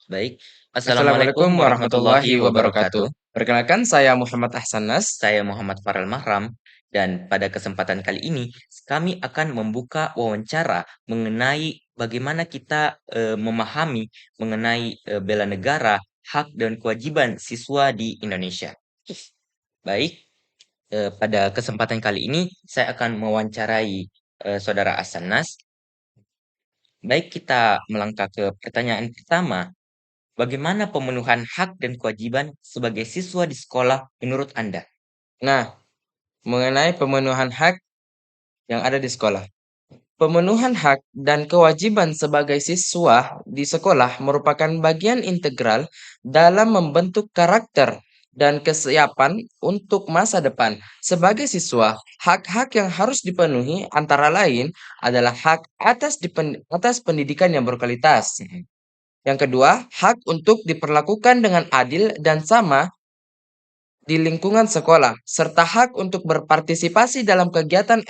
Baik, Assalamualaikum Assalamualaikum warahmatullahi warahmatullahi wabarakatuh. wabarakatuh. Perkenalkan, saya Muhammad Ahsanas. Saya Muhammad Farel Mahram, dan pada kesempatan kali ini kami akan membuka wawancara mengenai bagaimana kita memahami mengenai bela negara, hak dan kewajiban siswa di Indonesia. Baik, pada kesempatan kali ini saya akan mewawancarai Saudara Ahsanas. Baik, kita melangkah ke pertanyaan pertama. Bagaimana pemenuhan hak dan kewajiban sebagai siswa di sekolah menurut Anda? Nah, mengenai pemenuhan hak yang ada di sekolah. Pemenuhan hak dan kewajiban sebagai siswa di sekolah merupakan bagian integral dalam membentuk karakter dan kesiapan untuk masa depan. Sebagai siswa, hak-hak yang harus dipenuhi antara lain adalah hak atas pendidikan yang berkualitas. Mhm. Yang kedua, hak untuk diperlakukan dengan adil dan sama di lingkungan sekolah, serta hak untuk berpartisipasi dalam kegiatan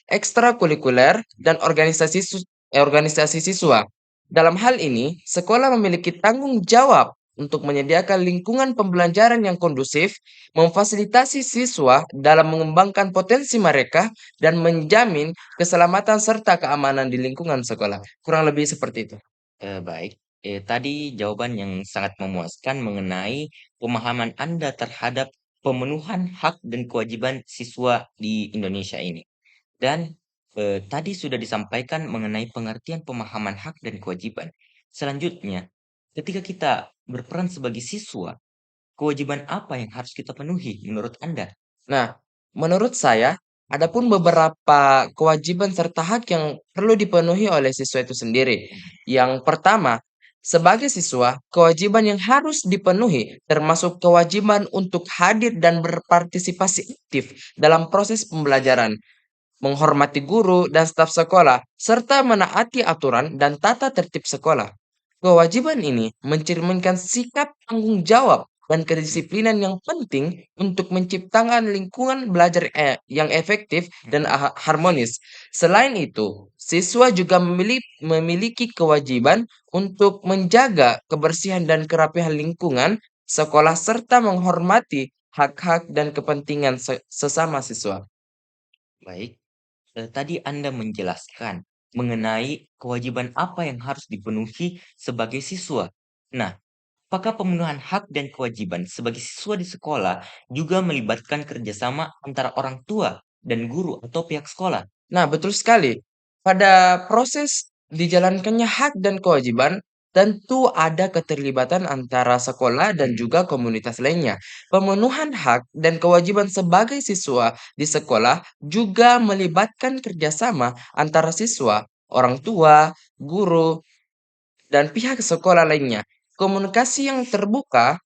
ekstrakurikuler dan organisasi siswa. Dalam hal ini, sekolah memiliki tanggung jawab untuk menyediakan lingkungan pembelajaran yang kondusif, memfasilitasi siswa dalam mengembangkan potensi mereka, dan menjamin keselamatan serta keamanan di lingkungan sekolah. Kurang lebih seperti itu. Baik, tadi jawaban yang sangat memuaskan mengenai pemahaman Anda terhadap pemenuhan hak dan kewajiban siswa di Indonesia ini. Dan tadi sudah disampaikan mengenai pengertian pemahaman hak dan kewajiban. Selanjutnya, ketika kita berperan sebagai siswa, kewajiban apa yang harus kita penuhi menurut Anda? Nah, menurut saya, ada pun beberapa kewajiban serta hak yang perlu dipenuhi oleh siswa itu sendiri. Yang pertama, sebagai siswa, kewajiban yang harus dipenuhi termasuk kewajiban untuk hadir dan berpartisipasi aktif dalam proses pembelajaran, menghormati guru dan staf sekolah, serta menaati aturan dan tata tertib sekolah. Kewajiban ini mencerminkan sikap tanggung jawab dan kedisiplinan yang penting untuk menciptakan lingkungan belajar yang efektif dan harmonis. Selain itu, siswa juga memiliki kewajiban untuk menjaga kebersihan dan kerapihan lingkungan sekolah serta menghormati hak-hak dan kepentingan sesama siswa. Baik, tadi Anda menjelaskan mengenai kewajiban apa yang harus dipenuhi sebagai siswa. Nah, apakah pemenuhan hak dan kewajiban sebagai siswa di sekolah juga melibatkan kerjasama antara orang tua dan guru atau pihak sekolah? Nah, betul sekali. Pada proses dijalankannya hak dan kewajiban, tentu ada keterlibatan antara sekolah dan Mhm. juga komunitas lainnya. Pemenuhan hak dan kewajiban sebagai siswa di sekolah juga melibatkan kerjasama antara siswa, orang tua, guru, dan pihak sekolah lainnya. Komunikasi yang terbuka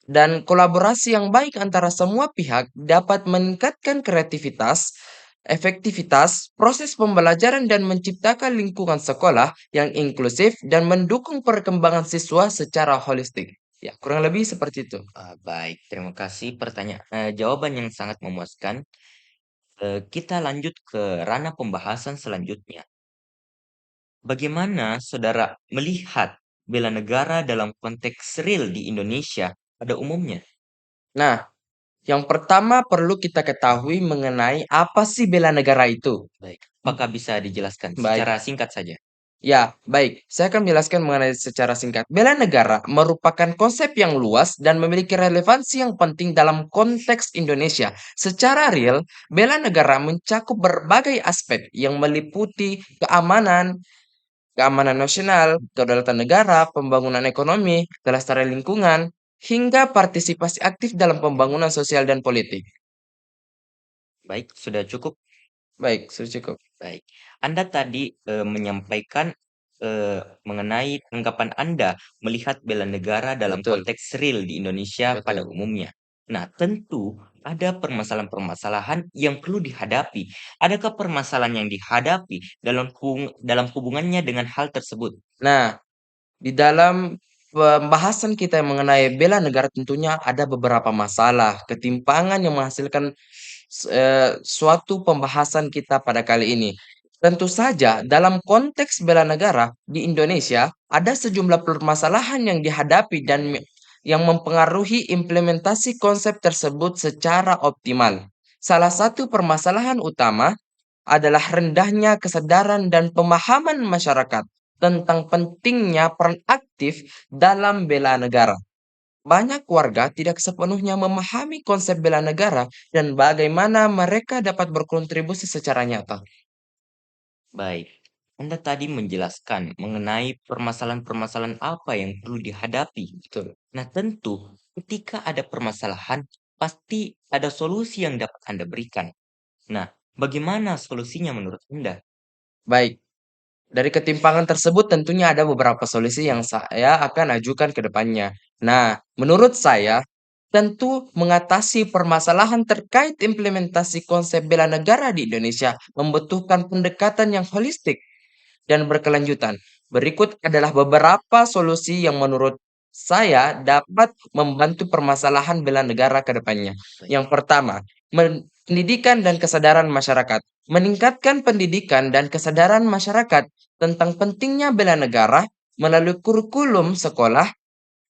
dan kolaborasi yang baik antara semua pihak dapat meningkatkan kreativitas, efektivitas, proses pembelajaran dan menciptakan lingkungan sekolah yang inklusif dan mendukung perkembangan siswa secara holistik. Ya, kurang lebih seperti itu. Baik, terima kasih jawaban yang sangat memuaskan. Kita lanjut ke ranah pembahasan selanjutnya. Bagaimana saudara melihat bela negara dalam konteks real di Indonesia pada umumnya? Nah, yang pertama perlu kita ketahui mengenai apa sih bela negara itu. Baik, apakah bisa dijelaskan secara Baik. singkat saja? Ya, baik. Saya akan menjelaskan mengenai secara singkat. Bela negara merupakan konsep yang luas dan memiliki relevansi yang penting dalam konteks Indonesia. Secara real, bela negara mencakup berbagai aspek yang meliputi keamanan, keamanan nasional, kedaulatan negara, pembangunan ekonomi, kelestarian lingkungan, hingga partisipasi aktif dalam pembangunan sosial dan politik. Baik, sudah cukup. Baik, sudah cukup. Baik. Anda tadi, menyampaikan, mengenai tanggapan Anda melihat bela negara dalam Betul, konteks real di Indonesia pada betul. umumnya. Nah, tentu ada permasalahan-permasalahan yang perlu dihadapi. Adakah permasalahan yang dihadapi dalam hubungannya dengan hal tersebut? Nah, di dalam pembahasan kita yang mengenai bela negara tentunya ada beberapa masalah, ketimpangan yang menghasilkan suatu pembahasan kita pada kali ini. Tentu saja, dalam konteks bela negara di Indonesia, ada sejumlah permasalahan yang dihadapi dan yang mempengaruhi implementasi konsep tersebut secara optimal. Salah satu permasalahan utama adalah rendahnya kesadaran dan pemahaman masyarakat tentang pentingnya peran aktif dalam bela negara. Banyak warga tidak sepenuhnya memahami konsep bela negara dan bagaimana mereka dapat berkontribusi secara nyata. Baik, Anda tadi menjelaskan mengenai permasalahan-permasalahan apa yang perlu dihadapi. Betul. Nah, tentu ketika ada permasalahan, pasti ada solusi yang dapat Anda berikan. Nah, bagaimana solusinya menurut Anda? Baik, dari ketimpangan tersebut tentunya ada beberapa solusi yang saya akan ajukan ke depannya. Nah, menurut saya, tentu mengatasi permasalahan terkait implementasi konsep bela negara di Indonesia membutuhkan pendekatan yang holistik dan berkelanjutan. Berikut adalah beberapa solusi yang menurut saya dapat membantu permasalahan bela negara ke depannya. Baik. Yang pertama, pendidikan dan kesadaran masyarakat. Meningkatkan pendidikan dan kesadaran masyarakat tentang pentingnya bela negara melalui kurikulum sekolah,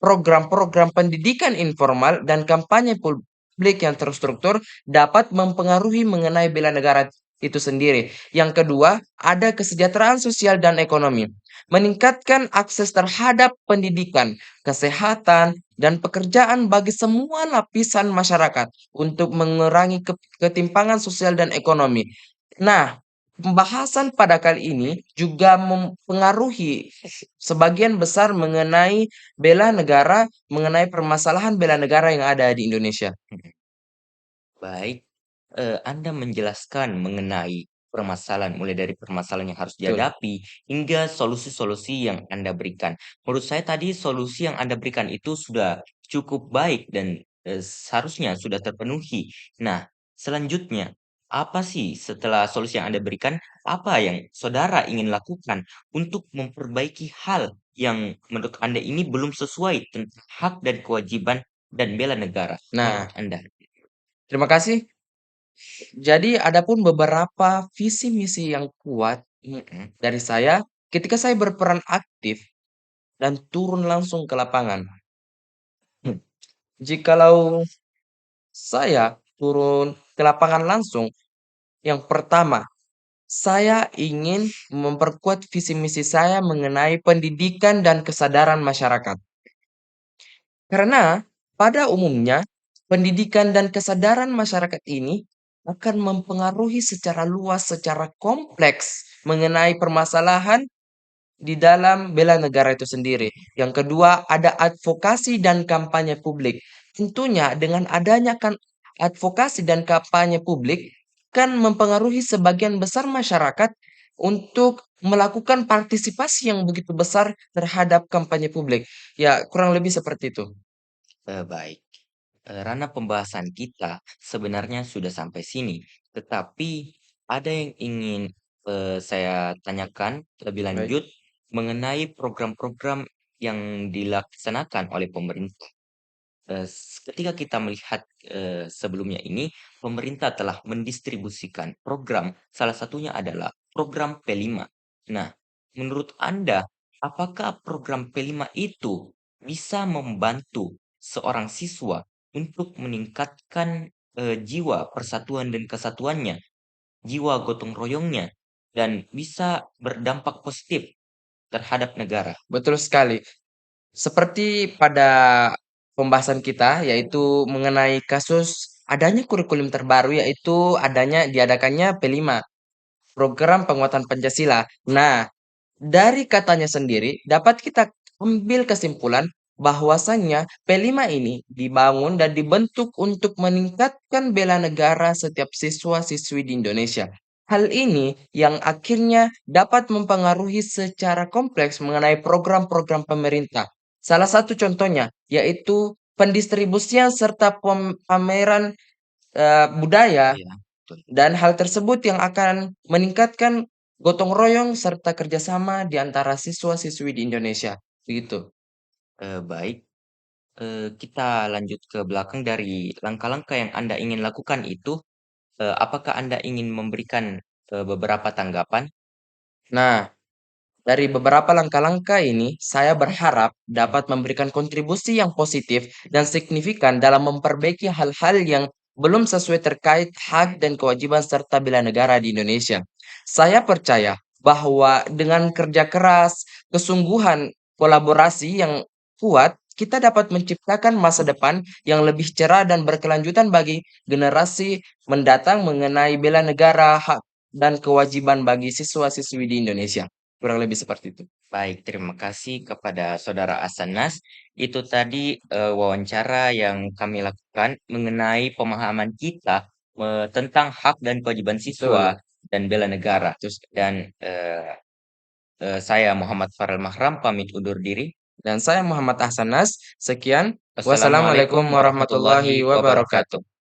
program-program pendidikan informal, dan kampanye publik yang terstruktur dapat mempengaruhi mengenai bela negara itu sendiri. Yang kedua, ada kesejahteraan sosial dan ekonomi. Meningkatkan akses terhadap pendidikan, kesehatan, dan pekerjaan bagi semua lapisan masyarakat untuk mengurangi ketimpangan sosial dan ekonomi. Nah, pembahasan pada kali ini juga mempengaruhi sebagian besar mengenai bela negara, mengenai permasalahan bela negara yang ada di Indonesia. Baik, Anda menjelaskan mengenai permasalahan, mulai dari permasalahan yang harus Betul. dihadapi hingga solusi-solusi yang Anda berikan. Menurut saya tadi solusi yang Anda berikan itu sudah cukup baik dan seharusnya sudah terpenuhi. Nah, selanjutnya, apa sih setelah solusi yang Anda berikan, apa yang saudara ingin lakukan untuk memperbaiki hal yang menurut Anda ini belum sesuai tentang hak dan kewajiban dan bela negara Nah, menurut Anda? terima kasih. Jadi adapun beberapa visi misi yang kuat Mhm. dari saya ketika saya berperan aktif dan turun langsung ke lapangan. Jikalau saya turun ke lapangan langsung, yang pertama, saya ingin memperkuat visi misi saya mengenai pendidikan dan kesadaran masyarakat. Karena pada umumnya pendidikan dan kesadaran masyarakat ini akan mempengaruhi secara luas, secara kompleks mengenai permasalahan di dalam bela negara itu sendiri. Yang kedua, ada advokasi dan kampanye publik. Tentunya dengan adanya kan advokasi dan kampanye publik kan mempengaruhi sebagian besar masyarakat untuk melakukan partisipasi yang begitu besar terhadap kampanye publik. Ya, kurang lebih seperti itu. Baik, ranah pembahasan kita sebenarnya sudah sampai sini, tetapi ada yang ingin, saya tanyakan lebih Baik. lanjut mengenai program-program yang dilaksanakan oleh pemerintah. Ketika kita melihat, sebelumnya ini, pemerintah telah mendistribusikan program, salah satunya adalah program P5. Nah, menurut Anda, apakah program P5 itu bisa membantu seorang siswa untuk meningkatkan, jiwa persatuan dan kesatuannya, jiwa gotong royongnya, dan bisa berdampak positif terhadap negara? Betul sekali. Seperti pada pembahasan kita, yaitu mengenai kasus adanya kurikulum terbaru, yaitu diadakannya P5, Program Penguatan Pancasila. Nah, dari katanya sendiri dapat kita ambil kesimpulan bahwasannya P5 ini dibangun dan dibentuk untuk meningkatkan bela negara setiap siswa-siswi di Indonesia. Hal ini yang akhirnya dapat mempengaruhi secara kompleks mengenai program-program pemerintah. Salah satu contohnya yaitu pendistribusian serta pameran budaya Iya, betul. dan hal tersebut yang akan meningkatkan gotong royong serta kerjasama di antara siswa-siswi di Indonesia, begitu. Baik. Kita lanjut ke belakang dari langkah-langkah yang Anda ingin lakukan itu, apakah Anda ingin memberikan, beberapa tanggapan? Nah, dari beberapa langkah-langkah ini, saya berharap dapat memberikan kontribusi yang positif dan signifikan dalam memperbaiki hal-hal yang belum sesuai terkait hak dan kewajiban serta bela negara di Indonesia. Saya percaya bahwa dengan kerja keras, kesungguhan, kolaborasi yang kuat, kita dapat menciptakan masa depan yang lebih cerah dan berkelanjutan bagi generasi mendatang mengenai bela negara, hak dan kewajiban bagi siswa-siswi di Indonesia. Kurang lebih seperti itu. Baik, terima kasih kepada Saudara Asanas. Itu tadi wawancara yang kami lakukan mengenai pemahaman kita tentang hak dan kewajiban siswa Betul. dan bela negara. Terus Dan eh, saya Muhammad Farel Mahram pamit undur diri. dan saya Muhammad Ahsanas. Sekian. Wassalamualaikum Wassalamualaikum warahmatullahi warahmatullahi wabarakatuh. wabarakatuh.